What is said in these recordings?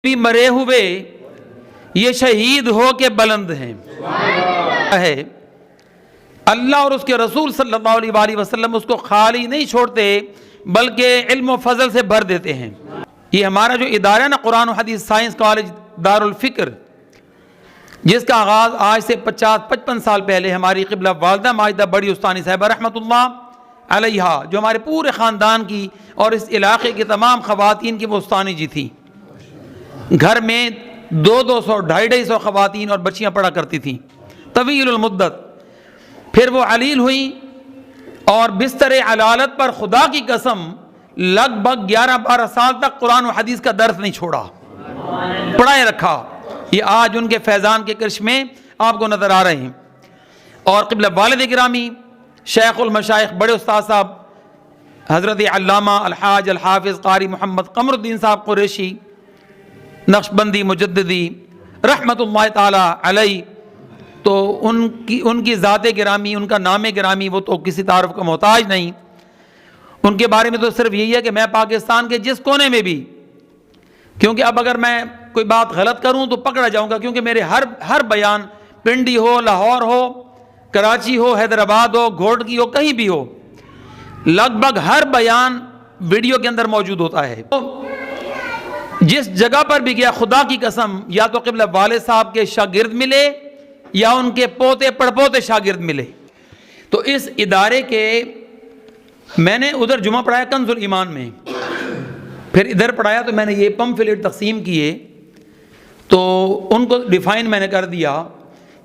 بھی مرے ہوئے یہ شہید ہو کے بلند ہیں ہے اللہ اور اس کے رسول صلی اللہ علیہ وآلہ وسلم اس کو خالی نہیں چھوڑتے بلکہ علم و فضل سے بھر دیتے ہیں۔ یہ ہمارا جو ادارہ ہے نا قرآن و حدیث سائنس کالج دارالفکر، جس کا آغاز آج سے 50-55 سال پہلے ہماری قبلہ والدہ ماجدہ بڑی استانی صاحبہ رحمۃ اللہ علیہا، جو ہمارے پورے خاندان کی اور اس علاقے کی تمام خواتین کی وہ استانی جی تھی۔ گھر میں 200-250 خواتین اور بچیاں پڑھا کرتی تھیں طویل المدت۔ پھر وہ علیل ہوئیں اور بستر علالت پر خدا کی قسم لگ بھگ 11-12 سال تک قرآن و حدیث کا درس نہیں چھوڑا، پڑھائے رکھا۔ یہ آج ان کے فیضان کے کرشمے آپ کو نظر آ رہے ہیں۔ اور قبلہ والد گرامی شیخ المشائخ بڑے استاد صاحب حضرت علامہ الحاج الحافظ قاری محمد قمر الدین صاحب قریشی نقشبندی مجددی رحمت اللہ تعالی علیہ، تو ان کی ذات گرامی، ان کا نام گرامی وہ تو کسی تعارف کا محتاج نہیں۔ ان کے بارے میں تو صرف یہی ہے کہ میں پاکستان کے جس کونے میں بھی، کیونکہ اب اگر میں کوئی بات غلط کروں تو پکڑا جاؤں گا، کیونکہ میرے ہر بیان پنڈی ہو، لاہور ہو، کراچی ہو، حیدرآباد ہو، گھوڑکی ہو، کہیں بھی ہو، لگ بھگ ہر بیان ویڈیو کے اندر موجود ہوتا ہے۔ جس جگہ پر بھی گیا خدا کی قسم یا تو قبلہ والد صاحب کے شاگرد ملے یا ان کے پوتے پڑپوتے شاگرد ملے۔ تو اس ادارے کے میں نے ادھر جمعہ پڑھایا کنز الایمان میں، پھر ادھر پڑھایا تو میں نے یہ پمفلیٹ تقسیم کیے، تو ان کو ڈیفائن میں نے کر دیا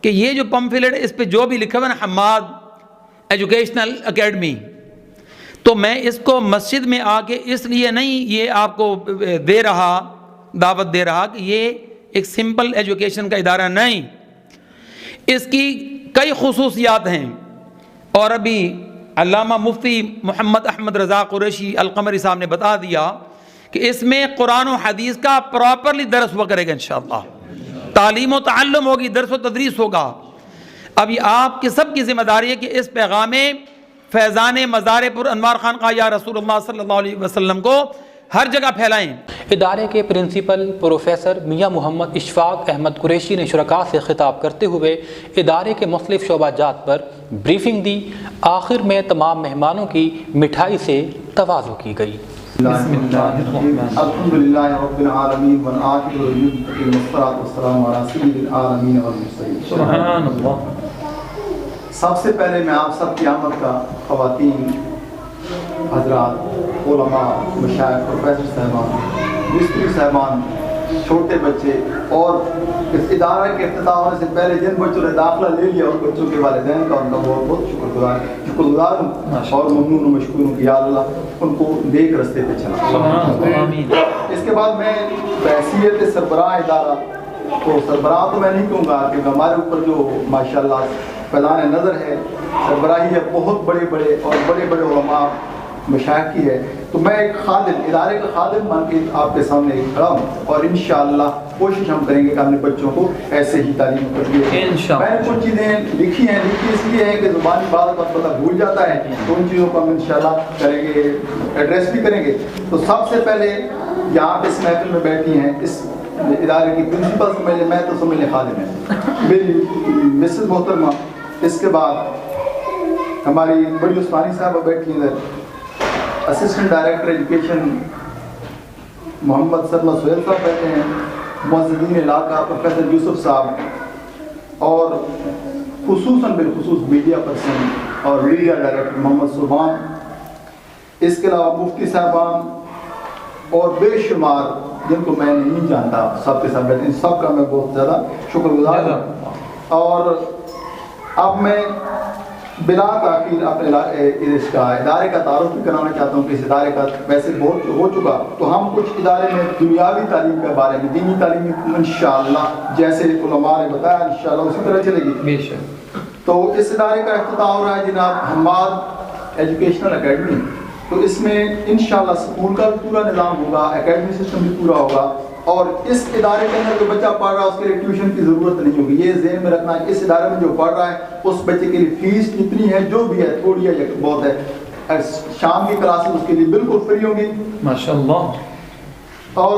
کہ یہ جو پمفلیٹ اس پہ جو بھی لکھا ہوا نا حماد ایجوکیشنل اکیڈمی، تو میں اس کو مسجد میں آ کے اس لیے نہیں یہ آپ کو دعوت دے رہا کہ یہ ایک سمپل ایجوکیشن کا ادارہ نہیں، اس کی کئی خصوصیات ہیں۔ اور ابھی علامہ مفتی محمد احمد رضا قریشی القمری صاحب نے بتا دیا کہ اس میں قرآن و حدیث کا پراپرلی درس ہوا کرے گا انشاءاللہ، تعلیم و تعلم ہوگی، درس و تدریس ہوگا۔ اب یہ آپ کی سب کی ذمہ داری ہے کہ اس پیغام فیضان مزار پر انوار خانقاہ یا رسول اللہ صلی اللہ علیہ وسلم کو ہر جگہ پھیلائیں۔ ادارے کے پرنسپل پروفیسر میاں محمد اشفاق احمد قریشی نے شرکاء سے خطاب کرتے ہوئے ادارے کے مختلف شعبہ جات پر بریفنگ دی۔ آخر میں تمام مہمانوں کی مٹھائی سے تواضع کی گئی۔ الحمدللہ رب العالمین والعاقبۃ للمتقین والصلاۃ والسلام علی سید العالمین والمرسلین۔ سبحان اللہ۔ سب سے پہلے میں آپ سب کی آمد کا خواتین حضرات، علماء، مشائخ، پروفیسر صاحبان، مستری صاحبان، چھوٹے بچے اور اس ادارے کے افتتاح ہونے سے پہلے جن بچوں نے داخلہ لے لیا ان بچوں کے والدین کا ان کا بہت بہت شکر گزار ہوں اور ممنون و مشکور ہوں کہ یا اللہ ان کو نیک رستے پہ چلا۔ اس کے بعد میں بحیثیت سربراہ ادارہ، تو سربراہ تو میں نہیں کہوں گا کہ ہمارے اوپر جو ماشاءاللہ فیضان نظر ہے، سربراہی ہے بہت بڑے بڑے اور بڑے بڑے علماء مشائخ کی ہے، تو میں ایک خادم، ادارے کا خادم مان کے آپ کے سامنے کھڑا ہوں اور انشاءاللہ کوشش ہم کریں گے کہ اپنے بچوں کو ایسے ہی تعلیم کریں۔ میں نے کچھ چیزیں لکھی اس لیے ہیں کہ زبانی بات کا پتہ بھول جاتا ہے، تو ان چیزوں کو ہم انشاءاللہ کریں گے، ایڈریس بھی کریں گے۔ تو سب سے پہلے یہاں پہ اس محفل میں بیٹھی ہیں اس ادارے کی پرنسپل سمجھے، میں تو سمجھنے خادم ہے میری مسز محترمہ، اس کے بعد ہماری بڑی عثمانی صاحبہ بیٹھی ہیں ادھر، اسسٹنٹ ڈائریکٹر ایجوکیشن محمد سرما سہیل صاحب بیٹھے ہیں، معززین علاقہ پروفیسر یوسف صاحب، اور خصوصاً بالخصوص میڈیا پرسن اور میڈیا ڈائریکٹر محمد سبحان، اس کے علاوہ مفتی صاحبان اور بے شمار جن کو میں نہیں جانتا سب کے ساتھ بیٹھے ہیں، سب کا میں بہت زیادہ شکر گزار ہوں۔ اور اب میں بلا تاخیر اپنے اس کا ادارے کا تعارف بھی کرانا چاہتا ہوں کہ اس ادارے کا ویسے بہت ہو چکا، تو ہم کچھ ادارے میں دنیاوی تعلیم کے بارے میں، دینی تعلیم انشاءاللہ جیسے علماء نے بتایا انشاءاللہ اسی طرح چلے گی۔ تو اس ادارے کا افتتاح ہو رہا ہے جناب حماد ایجوکیشنل اکیڈمی، تو اس میں انشاءاللہ اسکول کا بھی پورا نظام ہوگا، اکیڈمی سسٹم بھی پورا ہوگا، اور اس ادارے کے اندر جو بچہ پڑھ رہا ہے اس کے لیے ٹیوشن کی ضرورت نہیں ہوگی۔ یہ ذہن میں رکھنا ہے اس ادارے میں جو پڑھ رہا ہے اس بچے کے لیے فیس کتنی ہے، جو بھی ہے تھوڑی ہے یا بہت ہے، شام کی کلاسز اس کے لیے بالکل فری ہوں گی ماشاءاللہ۔ اور